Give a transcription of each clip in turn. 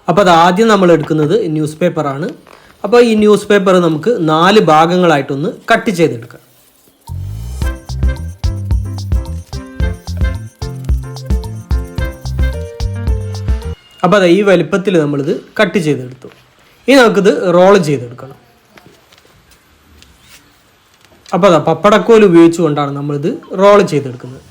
അപ്പോൾ അത് ആദ്യം നമ്മൾ എടുക്കുന്നത് ന്യൂസ് പേപ്പറാണ്. അപ്പോൾ ഈ ന്യൂസ് പേപ്പർ നമുക്ക് 4 ഭാഗങ്ങളായിട്ടൊന്ന് കട്ട് ചെയ്തെടുക്കാം. അപ്പോൾ അത് ഈ വലിപ്പത്തിൽ നമ്മളിത് കട്ട് ചെയ്തെടുത്തു. ഇനി നമുക്കിത് റോൾ ചെയ്തെടുക്കണം. അപ്പോൾ അതാ പപ്പടക്കോൽ ഉപയോഗിച്ചുകൊണ്ടാണ് നമ്മളിത് റോൾ ചെയ്തെടുക്കുന്നത്.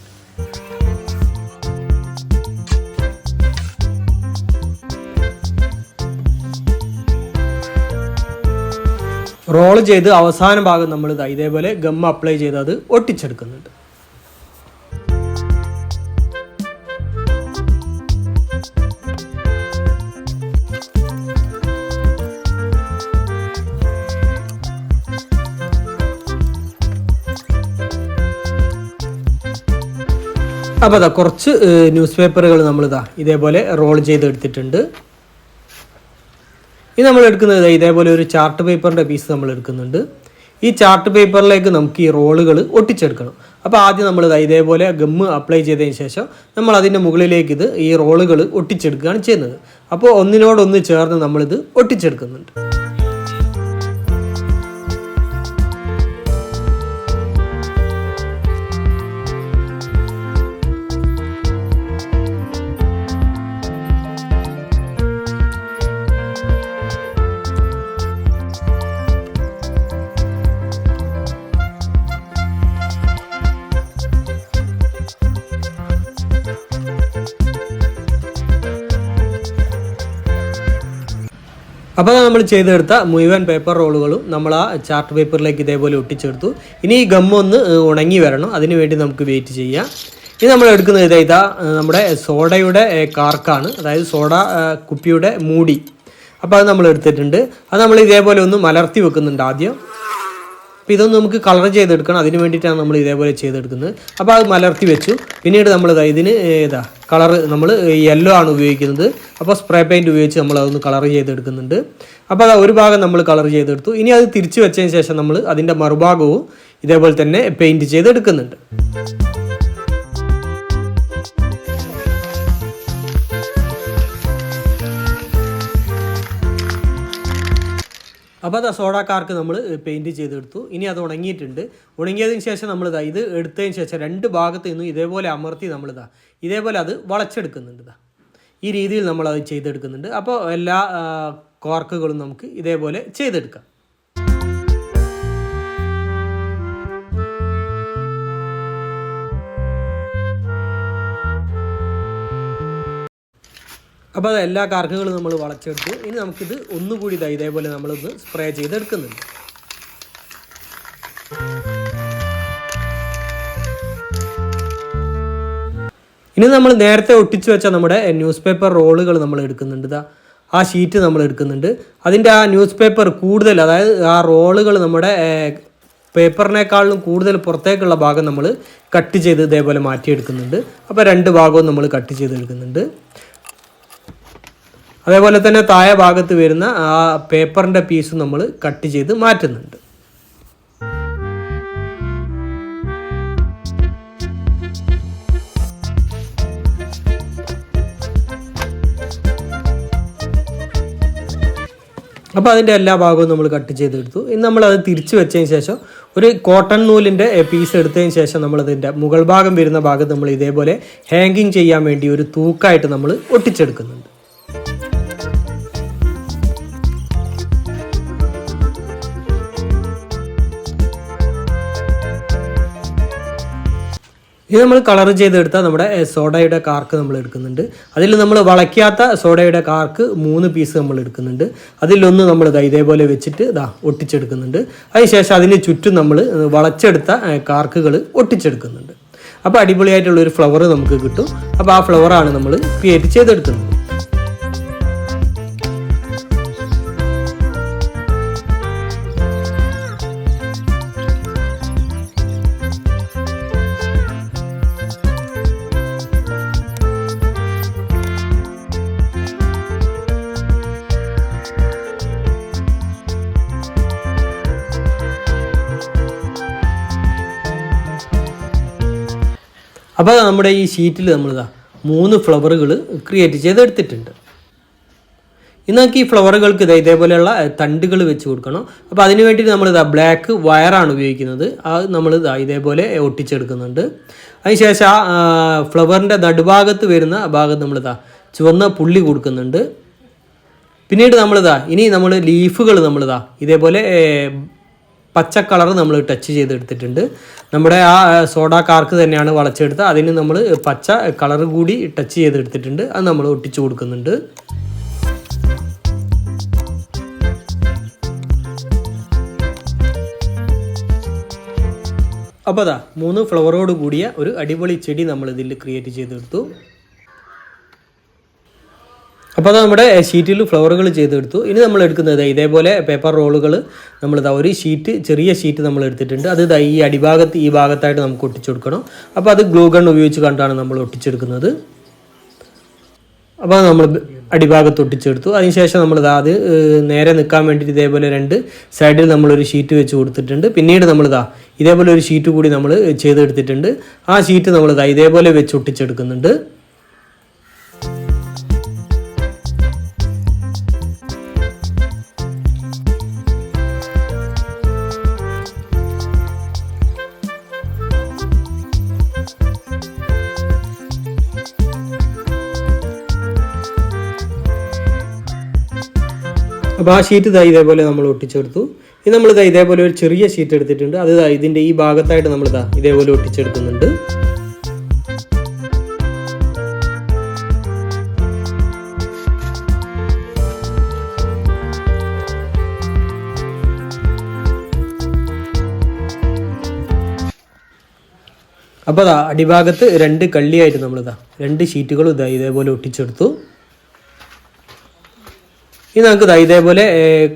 റോൾ ചെയ്ത് അവസാന ഭാഗം നമ്മൾ ഇതേപോലെ ഗം അപ്ലൈ ചെയ്ത് അത് ഒട്ടിച്ചെടുക്കുന്നുണ്ട്. അപ്പോൾ അതാ കുറച്ച് ന്യൂസ് പേപ്പറുകൾ നമ്മളിതാ ഇതേപോലെ റോൾ ചെയ്തെടുത്തിട്ടുണ്ട്. ഇനി നമ്മൾ എടുക്കുന്നത് ഇതേപോലെ ഒരു ചാർട്ട് പേപ്പറിൻ്റെ പീസ് നമ്മൾ എടുക്കുന്നുണ്ട്. ഈ ചാർട്ട് പേപ്പറിലേക്ക് നമുക്ക് ഈ റോളുകൾ ഒട്ടിച്ചെടുക്കണം. അപ്പോൾ ആദ്യം നമ്മൾ ഇതേപോലെ ഗമ്മ് അപ്ലൈ ചെയ്തതിന് ശേഷം നമ്മൾ അതിൻ്റെ മുകളിലേക്ക് ഈ റോളുകൾ ഒട്ടിച്ചെടുക്കുകയാണ് ചെയ്യുന്നത്. അപ്പോൾ ഒന്നിനോടൊന്ന് ചേർന്ന് നമ്മളിത് ഒട്ടിച്ചെടുക്കുന്നുണ്ട്. അപ്പോൾ നമ്മൾ ചെയ്തെടുത്ത മുഴുവൻ പേപ്പർ റോളുകളും നമ്മൾ ആ ചാർട്ട് പേപ്പറിലേക്ക് ഇതേപോലെ ഒട്ടിച്ചെടുത്തു. ഇനി ഈ ഗമ്മൊന്ന് ഉണങ്ങി വരണം, അതിന് വേണ്ടി നമുക്ക് വെയിറ്റ് ചെയ്യാം. ഇനി നമ്മൾ എടുക്കുന്നത് ഇതാ നമ്മുടെ സോഡയുടെ കാർക്കാണ്, അതായത് സോഡ കുപ്പിയുടെ മൂടി. അപ്പോൾ അത് നമ്മൾ എടുത്തിട്ടുണ്ട്. അത് നമ്മൾ ഇതേപോലെ ഒന്ന് മലർത്തി വെക്കുന്നുണ്ട് ആദ്യം. അപ്പോൾ ഇതൊന്ന് നമുക്ക് കളർ ചെയ്തെടുക്കണം, അതിന് വേണ്ടിയിട്ടാണ് നമ്മൾ ഇതേപോലെ ചെയ്തെടുക്കുന്നത്. അപ്പോൾ അത് മലർത്തി വെച്ചു. പിന്നീട് നമ്മൾ ഇതിന് കളർ നമ്മൾ യെല്ലോ ആണ് ഉപയോഗിക്കുന്നത്. അപ്പോൾ സ്പ്രേ പെയിൻറ്റ് ഉപയോഗിച്ച് നമ്മൾ അതൊന്ന് കളർ ചെയ്തെടുക്കുന്നുണ്ട്. അപ്പോൾ അത് ഒരു ഭാഗം നമ്മൾ കളർ ചെയ്തെടുത്തു. ഇനി അത് തിരിച്ച് വെച്ചതിന് ശേഷം നമ്മൾ അതിൻ്റെ മറുഭാഗവും ഇതേപോലെ തന്നെ പെയിൻറ്റ് ചെയ്തെടുക്കുന്നുണ്ട്. അപ്പോൾ അത് സോഡാക്കാർക്ക് നമ്മൾ പെയിൻറ്റ് ചെയ്തെടുത്തു. ഇനി അത് ഉണങ്ങിയിട്ടുണ്ട്. ഉണങ്ങിയതിന് ശേഷം നമ്മൾ ഇത് എടുത്തതിന് ശേഷം 2 ഭാഗത്ത് നിന്നും ഇതേപോലെ അമർത്തി ഇതേപോലെ അത് വളച്ചെടുക്കുന്നുണ്ട്. ഈ രീതിയിൽ നമ്മളത് ചെയ്തെടുക്കുന്നുണ്ട്. അപ്പോൾ എല്ലാ കോർക്കുകളും നമുക്ക് ഇതേപോലെ ചെയ്തെടുക്കാം. അപ്പോൾ അത് എല്ലാ കാർക്കുകളും നമ്മൾ വളച്ചെടുത്തു. ഇനി നമുക്കിത് ഒന്നുകൂടി ഇതേപോലെ നമ്മളൊന്ന് സ്പ്രേ ചെയ്തെടുക്കുന്നുണ്ട്. ഇനി നമ്മൾ നേരത്തെ ഒട്ടിച്ചു വെച്ച നമ്മുടെ ന്യൂസ് പേപ്പർ റോളുകൾ നമ്മൾ എടുക്കുന്നുണ്ട്. ആ ഷീറ്റ് നമ്മൾ എടുക്കുന്നുണ്ട്. അതിൻ്റെ ആ ന്യൂസ് പേപ്പർ കൂടുതൽ, അതായത് ആ റോളുകൾ നമ്മുടെ പേപ്പറിനേക്കാളും കൂടുതൽ പുറത്തേക്കുള്ള ഭാഗം നമ്മൾ കട്ട് ചെയ്ത് ഇതേപോലെ മാറ്റിയെടുക്കുന്നുണ്ട്. അപ്പോൾ 2 ഭാഗവും നമ്മൾ കട്ട് ചെയ്തെടുക്കുന്നുണ്ട്. അതേപോലെ തന്നെ താഴെ ഭാഗത്ത് വരുന്ന ആ പേപ്പറിൻ്റെ പീസ് നമ്മൾ കട്ട് ചെയ്ത് മാറ്റുന്നുണ്ട്. അപ്പോൾ അതിൻ്റെ എല്ലാ ഭാഗവും നമ്മൾ കട്ട് ചെയ്തെടുത്തു. ഇനി നമ്മളത് തിരിച്ച് വെച്ചതിന് ശേഷം ഒരു കോട്ടൺ നൂലിൻ്റെ പീസ് എടുത്തതിന് ശേഷം നമ്മളതിൻ്റെ മുകൾ ഭാഗം വരുന്ന ഭാഗത്ത് നമ്മൾ ഇതേപോലെ ഹാങ്ങിങ് ചെയ്യാൻ വേണ്ടി ഒരു തൂക്കായിട്ട് നമ്മൾ ഒട്ടിച്ചെടുക്കുന്നുണ്ട്. ഇത് നമ്മൾ കളർ ചെയ്തെടുത്ത നമ്മുടെ സോഡയുടെ കാർക്ക് നമ്മൾ എടുക്കുന്നുണ്ട്. അതിൽ നമ്മൾ വളയ്ക്കാത്ത സോഡയുടെ കാർക്ക് 3 പീസ് നമ്മൾ എടുക്കുന്നുണ്ട്. അതിലൊന്ന് നമ്മൾ ഇതേപോലെ വെച്ചിട്ട് ഒട്ടിച്ചെടുക്കുന്നുണ്ട്. അതിനുശേഷം അതിന് ചുറ്റും നമ്മൾ വളച്ചെടുത്ത കാർക്കുകൾ ഒട്ടിച്ചെടുക്കുന്നുണ്ട്. അപ്പോൾ അടിപൊളിയായിട്ടുള്ളൊരു ഫ്ലവർ നമുക്ക് കിട്ടും. അപ്പോൾ ആ ഫ്ലവറാണ് നമ്മൾ ക്രിയേറ്റ് ചെയ്തെടുക്കുന്നത്. അപ്പോൾ നമ്മുടെ ഈ ഷീറ്റിൽ നമ്മളിതാ 3 ഫ്ലവറുകൾ ക്രിയേറ്റ് ചെയ്തെടുത്തിട്ടുണ്ട്. ഇനി നമുക്ക് ഈ ഫ്ലവറുകൾക്ക് ഇതേപോലെയുള്ള തണ്ടുകൾ വെച്ച് കൊടുക്കണം. അപ്പോൾ അതിന് വേണ്ടിയിട്ട് നമ്മൾ ബ്ലാക്ക് വയറാണ് ഉപയോഗിക്കുന്നത്. അത് നമ്മൾ ഇതേപോലെ ഒട്ടിച്ചെടുക്കുന്നുണ്ട്. അതിനുശേഷം ആ ഫ്ലവറിൻ്റെ നടുഭാഗത്ത് വരുന്ന ഭാഗത്ത് നമ്മൾ ചുവന്ന പുള്ളി കൊടുക്കുന്നുണ്ട്. പിന്നീട് ഇനി നമ്മൾ ലീഫുകൾ ഇതേപോലെ പച്ച കളർ നമ്മൾ ടച്ച് ചെയ്തെടുത്തിട്ടുണ്ട്. നമ്മുടെ ആ സോഡ കാർക്ക് തന്നെയാണ് വളച്ചെടുത്ത് അതിന് നമ്മൾ പച്ച കളർ കൂടി ടച്ച് ചെയ്തെടുത്തിട്ടുണ്ട്. അത് നമ്മൾ ഒട്ടിച്ചു കൊടുക്കുന്നുണ്ട്. അപ്പോൾ 3 ഫ്ലവറോട് കൂടിയ ഒരു അടിപൊളി ചെടി നമ്മൾ ഇതിൽ ക്രിയേറ്റ് ചെയ്തെടുത്തു. അപ്പോൾ നമ്മുടെ ഷീറ്റിൽ ഫ്ലവറുകൾ ചെയ്തെടുത്തു. ഇനി നമ്മൾ എടുക്കുന്നത് ഇതേപോലെ പേപ്പർ റോളുകൾ നമ്മൾ ഒരു ചെറിയ ഷീറ്റ് നമ്മൾ എടുത്തിട്ടുണ്ട്. അത് ഈ അടിഭാഗത്ത് ഈ ഭാഗത്തായിട്ട് നമുക്ക് ഒട്ടിച്ചു കൊടുക്കണം. അപ്പോൾ അത് ഗ്ലൂ ഗൺ ഉപയോഗിച്ച് കണ്ടാണ് നമ്മൾ ഒട്ടിച്ചെടുക്കുന്നത്. അപ്പോൾ നമ്മൾ അടിഭാഗത്ത് ഒട്ടിച്ചെടുത്തു. അതിനുശേഷം നമ്മൾ അത് നേരെ നിൽക്കാൻ വേണ്ടിയിട്ട് ഇതേപോലെ 2 സൈഡിൽ നമ്മളൊരു ഷീറ്റ് വെച്ച് കൊടുത്തിട്ടുണ്ട്. പിന്നീട് നമ്മൾ ഇതേപോലെ ഒരു ഷീറ്റ് കൂടി നമ്മൾ ചെയ്തെടുത്തിട്ടുണ്ട്. ആ ഷീറ്റ് നമ്മൾ ഇതേപോലെ വെച്ച് ഒട്ടിച്ചെടുക്കുന്നുണ്ട്. അപ്പോൾ ആ ഷീറ്റ് ഇതേപോലെ നമ്മൾ ഒട്ടിച്ചെടുത്തു. ഇനി നമ്മൾ ഇതേപോലെ ഒരു ചെറിയ ഷീറ്റ് എടുത്തിട്ടുണ്ട്. അത് ഇതിൻ്റെ ഈ ഭാഗത്തായിട്ട് നമ്മൾ ഇതേപോലെ ഒട്ടിച്ചെടുക്കുന്നുണ്ട്. അപ്പോൾ അടിഭാഗത്ത് 2 കള്ളിയായിട്ട് നമ്മൾ 2 ഷീറ്റുകളും ഇതേപോലെ ഒട്ടിച്ചെടുത്തു. ഇനി നമുക്ക് ഇതേപോലെ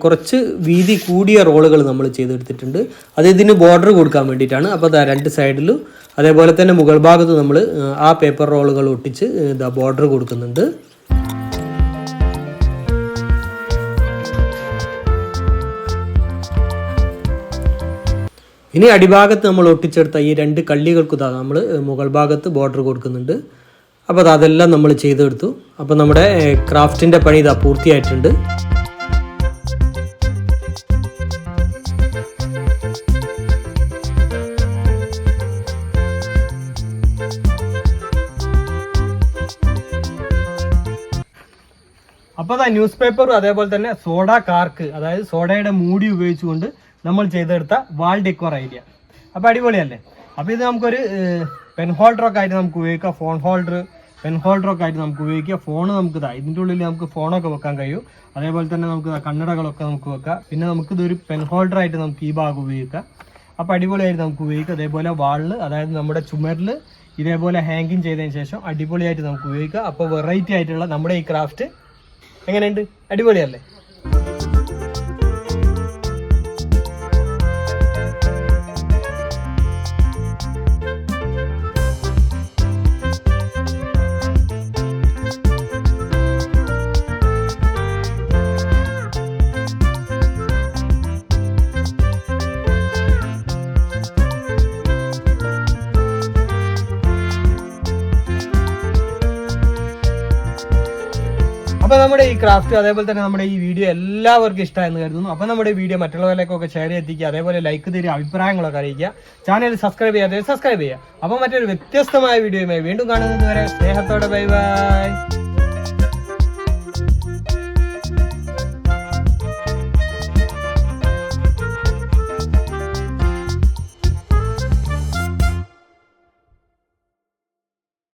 കുറച്ച് വീതി കൂടിയ റോളുകൾ നമ്മൾ ചെയ്തെടുത്തിട്ടുണ്ട്. അത് ഇതിന് ബോർഡർ കൊടുക്കാൻ വേണ്ടിയിട്ടാണ്. അപ്പോൾ 2 സൈഡിലും അതേപോലെ തന്നെ മുകൾ ഭാഗത്ത് നമ്മൾ ആ പേപ്പർ റോളുകൾ ഒട്ടിച്ച് ബോർഡർ കൊടുക്കുന്നുണ്ട്. ഇനി അടിഭാഗത്ത് നമ്മൾ ഒട്ടിച്ചെടുത്ത ഈ 2 കള്ളികൾക്ക് നമ്മൾ മുകൾ ഭാഗത്ത് ബോർഡർ കൊടുക്കുന്നുണ്ട്. അപ്പോൾ അതെല്ലാം നമ്മൾ ചെയ്തെടുത്തു. അപ്പോൾ നമ്മുടെ ക്രാഫ്റ്റിൻ്റെ പണി പൂർത്തിയായിട്ടുണ്ട്. അപ്പോൾ ന്യൂസ് പേപ്പറും അതേപോലെ തന്നെ സോഡ കാർക്ക്, അതായത് സോഡയുടെ മൂടി ഉപയോഗിച്ചുകൊണ്ട് നമ്മൾ ചെയ്തെടുത്ത വാൾ ഡെക്കോർ ഐഡിയ. അപ്പോൾ അടിപൊളിയല്ലേ? അപ്പോൾ ഇത് നമുക്കൊരു പെൻ ഹോൾഡറൊക്കെ ആയിട്ട് നമുക്ക് ഉപയോഗിക്കാം. ഫോൺ ഹോൾഡർ, പെൻ ഹോൾഡറൊക്കെ ആയിട്ട് നമുക്ക് ഉപയോഗിക്കാം. ഫോൺ നമുക്ക് ഇതിൻ്റെ ഉള്ളിൽ നമുക്ക് ഫോണൊക്കെ വെക്കാൻ കഴിയും. അതേപോലെ തന്നെ നമുക്ക് കണ്ണടകളൊക്കെ നമുക്ക് വെക്കാം. പിന്നെ നമുക്കിതൊരു പെൻ ഹോൾഡറായിട്ട് നമുക്ക് ഈ ഭാഗം ഉപയോഗിക്കാം. അപ്പോൾ അടിപൊളിയായിട്ട് നമുക്ക് ഉപയോഗിക്കാം. അതേപോലെ വാളിൽ, അതായത് നമ്മുടെ ചുമരിൽ ഇതേപോലെ ഹാങ്ങിങ് ചെയ്തതിന് ശേഷം അടിപൊളിയായിട്ട് നമുക്ക് ഉപയോഗിക്കാം. അപ്പോൾ വെറൈറ്റി ആയിട്ടുള്ള നമ്മുടെ ഈ ക്രാഫ്റ്റ് എങ്ങനെയുണ്ട്? അടിപൊളിയല്ലേ? അപ്പോൾ നമ്മുടെ ഈ ക്രാഫ്റ്റ് അതേപോലെ തന്നെ നമ്മുടെ ഈ വീഡിയോ എല്ലാവർക്കും ഇഷ്ടമായെന്ന് കരുതുന്നു. അപ്പോൾ നമ്മുടെ വീഡിയോ മറ്റുള്ളവരിലേക്കൊക്കെ ഷെയർ ചെയ്തെത്തിക്കുക. അതേപോലെ ലൈക്ക് തരിക, അഭിപ്രായങ്ങളൊക്കെ അറിയിക്കുക. ചാനൽ സബ്സ്ക്രൈബ് ചെയ്യാതെ സബ്സ്ക്രൈബ് ചെയ്യുക. അപ്പോൾ മറ്റൊരു വ്യത്യസ്തമായ വീഡിയോയുമായി വീണ്ടും കാണുന്നത് വരെ സ്നേഹത്തോടെ ബൈ ബൈ.